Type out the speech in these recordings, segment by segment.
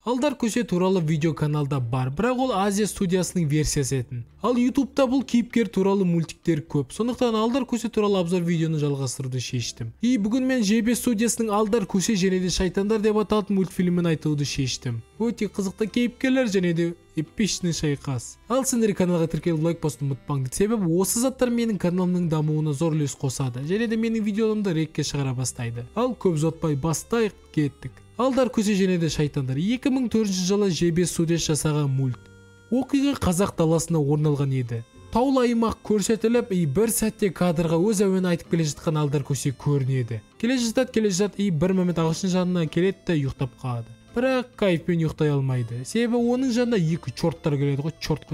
Алдар көсе туралы видео каналда бар, бірақ ол Азия студиясының версиясы етін. Ал YouTube'да бұл кейіпкер туралы мультиктер көп. Сондықтан Алдар көсе туралы обзор видеоны жалғастыруды шештім. Бүгін мен ЖБ студиясының Алдар көсе және де шайтандар деп аталатын мультфильмін айтуды шештім. Өте қызықты кейіпкерлер және де эпичный шайқас. Ал сендер каналға тіркеліп лайк басуды ұмытпаңдар, себебі осы заттар менің каналымның дамуына зор үлес қосады және де менің видеоларымды рекке шығара бастайды. Ал көп ұзатпай бастайық, кеттік. Алдар көсе және де шайтандар 2004 жылы ЖБ студиясы жасаған мульт. Оқиға қазақ даласында орын алған еді. Таулы аймақ көрсетіліп, бір сәтте кадрға өз әуені айтып келе жатқан Алдар көсе көрінеді. Келе жатады, бір момент ағылшын жанына келеді де ұйықтап қалады. Бірақ кайфпен ұйықтай алмайды. Себебі оның жанына екі чорттар келеді ғой, чорт.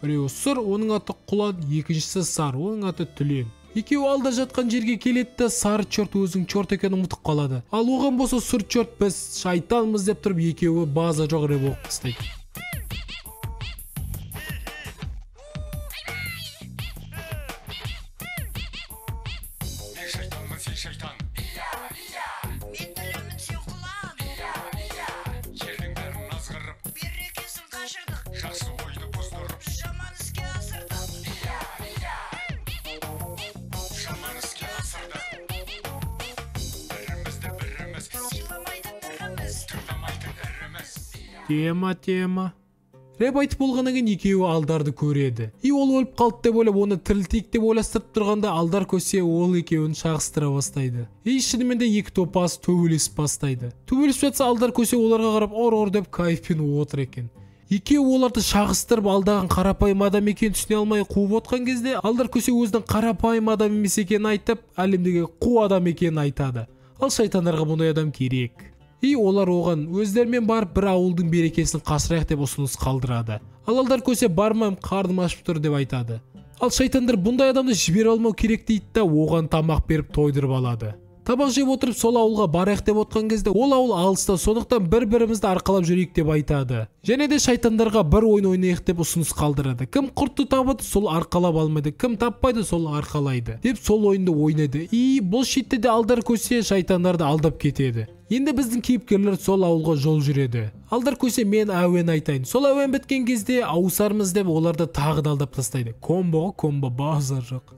Біреуі сұр, оның аты Құлан, екіншісі Сар, оның аты Түлен. Екеуі алда жатқан жерге келеді, сары чорт өзің чорт екенін ұмытып қалады. Ал оған болса сұр чорт біз шайтанмыз деп тұрып, екеуі база жоғары болып тастайды. Тема. Рэп айтып болғаннан кейін екеуі Алдарды көреді. Ол өліп қалды деп ойлап, оны тірілтейік деп ойластырып тұрғанда Алдар көсе ол екеуін шағыстыра бастайды. Шынымен де екі топас төбелесіп бастайды. Төбелесіп жатса Алдар көсе оларға қарап ор деп кайфпен отыр екен. Екеуі оларды шағыстырып алдаған қарапайым адам екенін түсіне алмай қуып отқан кезде Алдар көсе өзінің қарапайым адам емес екенін айтып, әлемдегі қу адам екенін айтады. Ал шайтандарға бұндай адам керек. Олар оған өздерімен барып бір ауылдың берекесін қашырайық деп ұсыныс қалдырады. Ал Алдар көсе бармайым, қарным ашып тұр деп айтады. Ал шайтандар бұндай адамды жібере алмау керек дейді да оған тамақ беріп тойдырып алады. Табақ жеп отырып сол ауылға барайық деп отқан кезде ол ауыл алыста, сондықтан бір-бірімізді арқалап жүрейік деп айтады. Және де шайтандарға бір ойын ойнайық деп ұсыныс қалдырады. Кім құртты табады, сол арқалап алмайды, кім таппайды, сол арқалайды деп сол ойынды ойнайды. Бұл шетте де Алдар көсе шайтандарды алдап кетеді. Енді біздің кейіпкерлер сол ауылға жол жүреді. Алдар көсе мен әуен айтайын. Сол әуен біткен кезде ауысармыз деп оларды тағы да алдап тастайды. Комбо базар жоқ.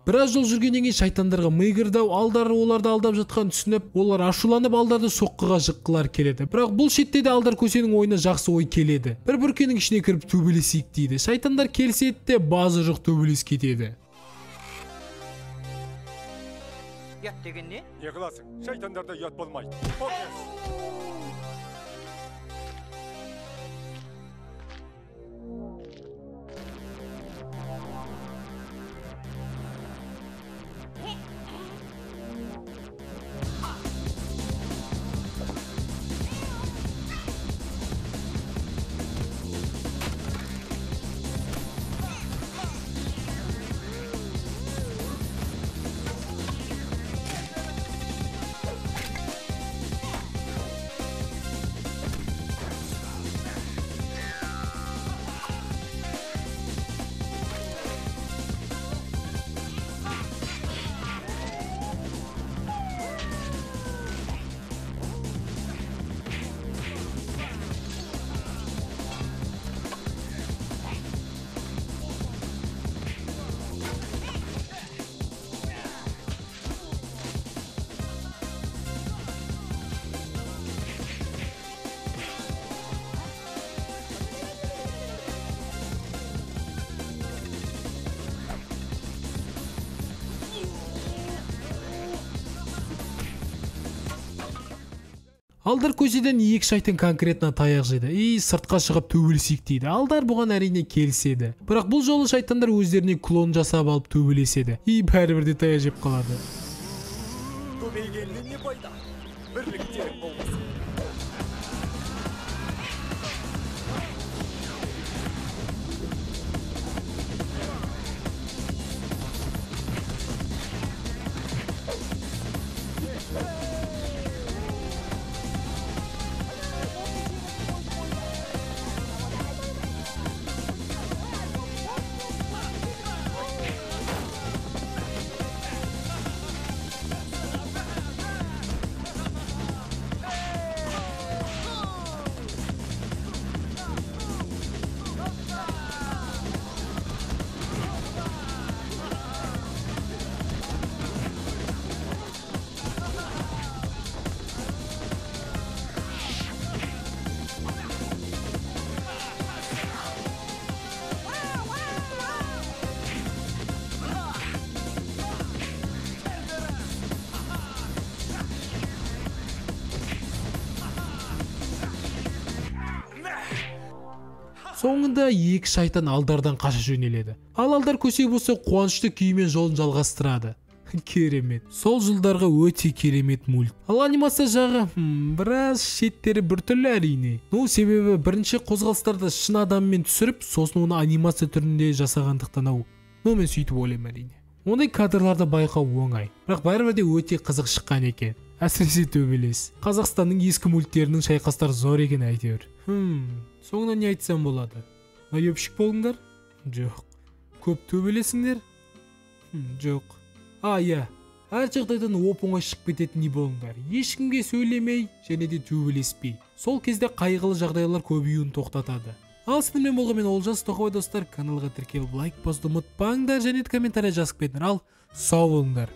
Біраз жол жүргеннен кейін шайтандарға ми кірді. Алдар оларды алдап жатқан түсініп, олар ашуланып Алдарды соққыға жыққылар келеді. Бірақ бұл шетте де Алдар көсенің ойына жақсы ой келеді. Бір бүркенің ішіне кіріп төбелесейік дейді. Шайтандар келіседі де базар жоқ төбелес кетеді. Ят деген не? Не қыласың? Шайтандарда ят болмайды. Алдар көседен екі шайтан конкретно таяқ жеді. Сыртқа шығып төбелесейік дейді. Алдар бұған әрине келіседі. Бірақ бұл жолы шайтандар өздеріне клон жасап алып төбелеседі. Бәрібір де таяқ жеп қалады. Көбейгеннен не пайда? Бірліктер болмасын. Соңында екі шайтан алдардан қаша жөнеледі. Ал алдар көсе болса қуанышты күймен жолын жалғастырады. Керемет. Сол жылдарға өте керемет мульт. Ал анимация жағы біраз шеттері біртүрлі әрине. Себебі бірінші қозғалыстарды шын адаммен түсіріп, сосын оны анимация түрінде жасағандықтан мен сөйтіп ойлаймын әрине. Ондай кадрларды байқау оңай. Бірақ бәрібір де өте қызық шыққан екен. Әсіресе төбелес. Қазақстанның ескі мульттерінің шайқастары зор екен әйтеуір. Соңынан не айтсам болады? Наебшік болыңдар? Жоқ. Көп төбелесіңдер? Жоқ. Иә. Әр жағдайдан оп-оңай шығып кететіндей болыңдар. Ешкімге сөйлемей, және де төбелеспей. Сол кезде қайғылы жағдайлар көбеюін тоқтатады. Ал сіздермен болған мен Олжас Тоқбай достар. Каналға тіркеліп лайк басуды ұмытпаңдар және де комментарий жазып кетіңдер. Ал сау болыңдар.